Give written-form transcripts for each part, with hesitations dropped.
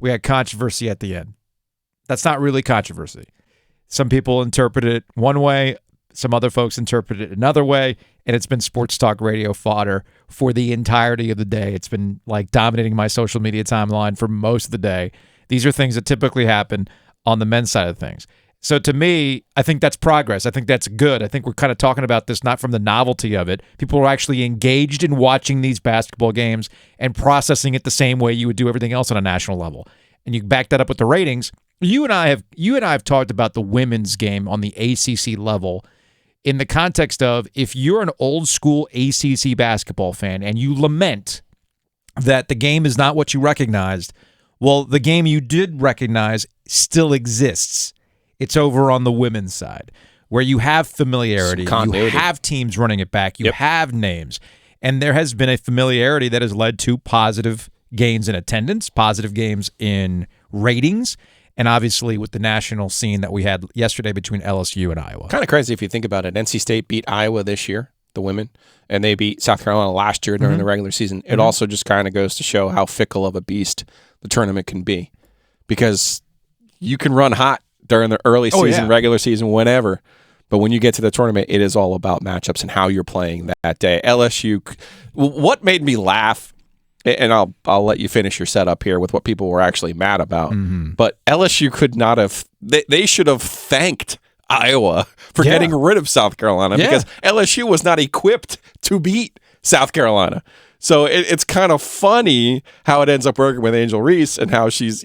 we had controversy at the end. That's not really controversy. Some people interpret it one way, some other folks interpret it another way, and it's been sports talk radio fodder for the entirety of the day. It's been like dominating my social media timeline for most of the day. These are things that typically happen on the men's side of things. So to me, I think that's progress. I think that's good. I think we're kind of talking about this not from the novelty of it. People are actually engaged in watching these basketball games and processing it the same way you would do everything else on a national level. And you back that up with the ratings. You and I have talked about the women's game on the ACC level in the context of if you're an old school ACC basketball fan and you lament that the game is not what you recognized, well, the game you did recognize still exists. It's over on the women's side where you have familiarity, you have teams running it back, you have names, and there has been a familiarity that has led to positive gains in attendance, positive gains in ratings, and obviously with the national scene that we had yesterday between LSU and Iowa. Kind of crazy if you think about it. NC State beat Iowa this year, the women, and they beat South Carolina last year during the regular season. It also just kind of goes to show how fickle of a beast the tournament can be because you can run hot during the early season, regular season, whenever. But when you get to the tournament, it is all about matchups and how you're playing that day. LSU, what made me laugh, and I'll let you finish your setup here with what people were actually mad about, but LSU could not have, they should have thanked Iowa for getting rid of South Carolina because LSU was not equipped to beat South Carolina. So it's kind of funny how it ends up working with Angel Reese and how she's,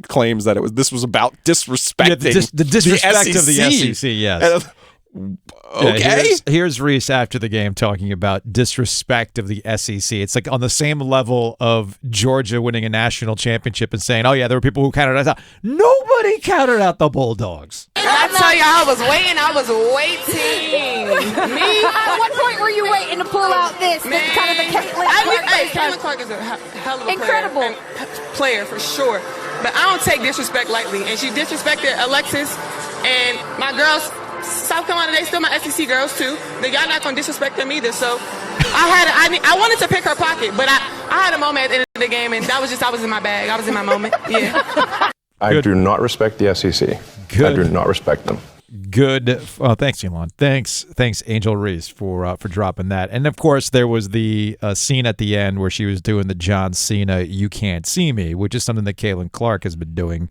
claims that this was about disrespecting the disrespect the of the SEC, yes. Okay. Here's Reese after the game talking about disrespect of the SEC. It's like on the same level of Georgia winning a national championship and saying, oh, yeah, there were people who counted us out. Nobody counted out the Bulldogs. I tell you, I was waiting. Me? At what point were you waiting to pull out this? Kind of the Caitlin Clark. Caitlin Clark is a hell of a incredible player for sure. But I don't take disrespect lightly. And she disrespected Alexis and my girls. South Carolina, they still my SEC girls too. But y'all not gonna disrespect them either. So I wanted to pick her pocket, but I had a moment at the end of the game, and I was in my bag. I was in my moment. Yeah. I do not respect the SEC. I do not respect them. Good. Thanks, Elon. Thanks, Angel Reese for dropping that. And of course, there was the scene at the end where she was doing the John Cena "You Can't See Me," which is something that Caitlin Clark has been doing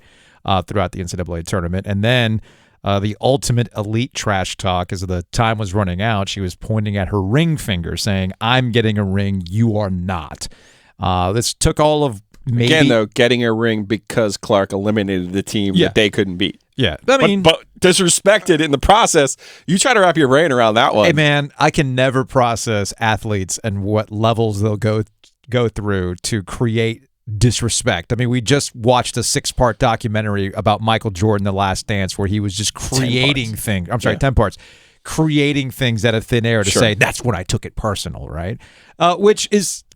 throughout the NCAA tournament, and then. The ultimate elite trash talk as the time was running out. She was pointing at her ring finger saying, I'm getting a ring, you are not. This took all of maybe... Again, though, getting a ring because Clark eliminated the team that they couldn't beat. Yeah. But disrespected in the process. You try to wrap your brain around that one. Hey, man, I can never process athletes and what levels they'll go through to create disrespect. I mean, we just watched a 6-part documentary about Michael Jordan, The Last Dance, where he was just creating things. I'm sorry, 10 parts. Creating things out of thin air to say, that's when I took it personal, right? Which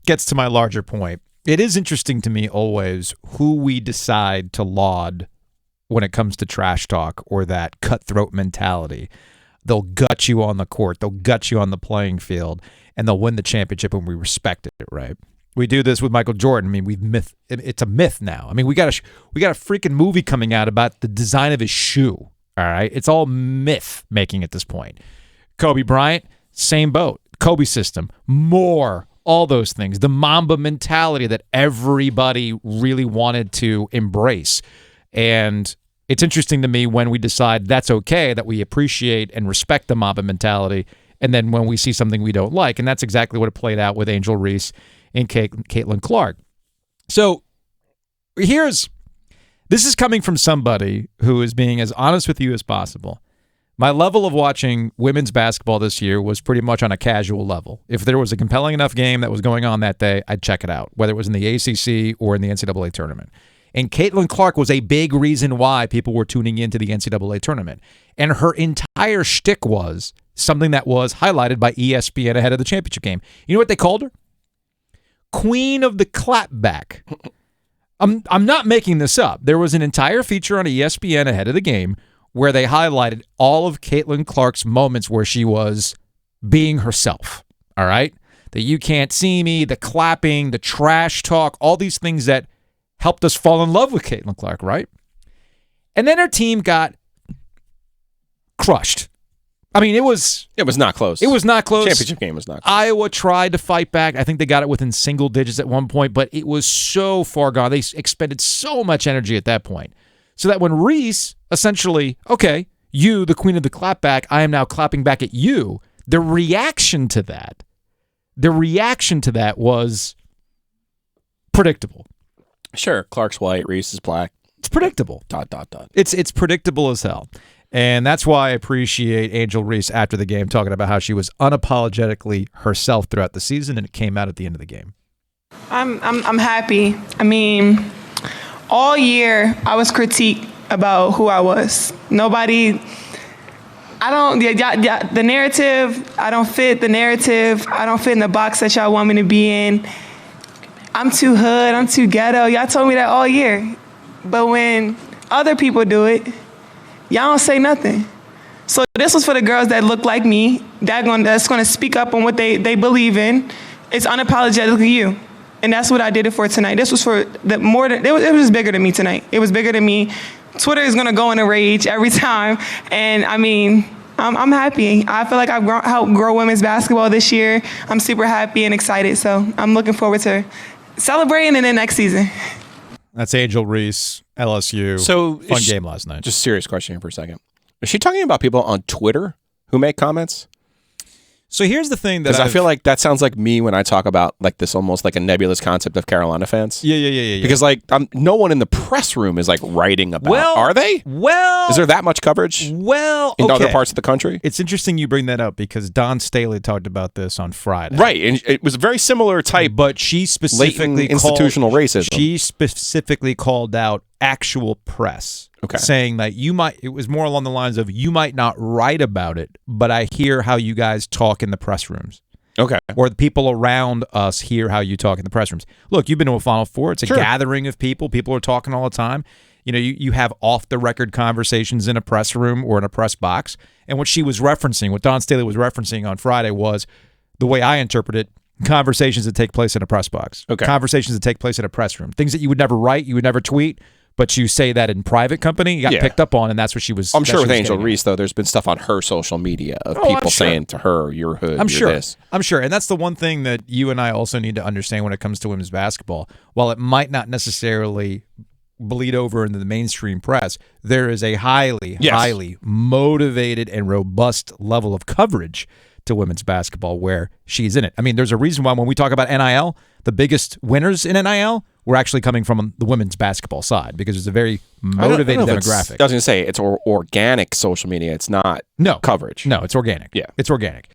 gets to my larger point. It is interesting to me always who we decide to laud when it comes to trash talk or that cutthroat mentality. They'll gut you on the court. They'll gut you on the playing field, and they'll win the championship when we respect it, right? We do this with Michael Jordan. I mean, it's a myth now. I mean, we got a freaking movie coming out about the design of his shoe. All right, it's all myth making at this point. Kobe Bryant, same boat. Kobe system, more, all those things. The Mamba mentality that everybody really wanted to embrace, and it's interesting to me when we decide that's okay, that we appreciate and respect the Mamba mentality, and then when we see something we don't like, and that's exactly what it played out with Angel Reese and Caitlin Clark. So this is coming from somebody who is being as honest with you as possible. My level of watching women's basketball this year was pretty much on a casual level. If there was a compelling enough game that was going on that day, I'd check it out, whether it was in the ACC or in the NCAA tournament. And Caitlin Clark was a big reason why people were tuning into the NCAA tournament. And her entire shtick was something that was highlighted by ESPN ahead of the championship game. You know what they called her? Queen of the clapback. I'm not making this up. There was an entire feature on ESPN ahead of the game where they highlighted all of Caitlin Clark's moments where she was being herself. All right? The "you can't see me," the clapping, the trash talk, all these things that helped us fall in love with Caitlin Clark, right? And then her team got crushed. I mean, it was not close. It was not close. Championship game was not close. Iowa tried to fight back. I think they got it within single digits at one point, but it was so far gone. They expended so much energy at that point. So that when Reese essentially, okay, you, the queen of the clapback, I am now clapping back at you, the reaction to that was predictable. Sure, Clark's white, Reese is black. It's predictable. ... It's predictable as hell. And that's why I appreciate Angel Reese after the game talking about how she was unapologetically herself throughout the season, and it came out at the end of the game. I'm happy. I mean, all year I was critiqued about who I was. The narrative, I don't fit the narrative. I don't fit in the box that y'all want me to be in. I'm too hood, I'm too ghetto. Y'all told me that all year. But when other people do it, y'all don't say nothing. So this was for the girls that look like me, that's going to speak up on what they believe in. It's unapologetically you. And that's what I did it for tonight. This was for it was bigger than me tonight. It was bigger than me. Twitter is going to go in a rage every time. And I mean, I'm happy. I feel like I've helped grow women's basketball this year. I'm super happy and excited. So I'm looking forward to celebrating in the next season. That's Angel Reese, LSU. So fun game last night. Just a serious question here for a second. Is she talking about people on Twitter who make comments? So here's the thing that I feel like that sounds like me when I talk about like this almost like a nebulous concept of Carolina fans. Yeah. Because like no one in the press room is like writing about. Are they? Well, is there that much coverage? Well, in other parts of the country. It's interesting you bring that up because Don Staley talked about this on Friday. Right, and it was a very similar type. But she specifically institutional racism. She specifically called out actual press. Okay. Saying that it was more along the lines of, you might not write about it, but I hear how you guys talk in the press rooms. Okay. Or the people around us hear how you talk in the press rooms. Look, you've been to a Final Four. It's a gathering of people. People are talking all the time. You know, you have off-the-record conversations in a press room or in a press box. And what she was referencing, what Don Staley was referencing on Friday was, the way I interpret it, conversations that take place in a press box. Okay. Conversations that take place in a press room. Things that you would never write, you would never tweet, but you say that in private company, you got picked up on, and that's what she was. I'm sure with Angel Reese, though, there's been stuff on her social media of people saying to her, "You're hood." I'm you're sure. This. I'm sure, and that's the one thing that you and I also need to understand when it comes to women's basketball. While it might not necessarily bleed over into the mainstream press, there is a highly motivated and robust level of coverage to women's basketball where she's in it. I mean, there's a reason why when we talk about NIL, the biggest winners in NIL, we're actually coming from the women's basketball side because it's a very motivated demographic. I was going to say, it's organic social media. It's not coverage. No, it's organic. Yeah. It's organic.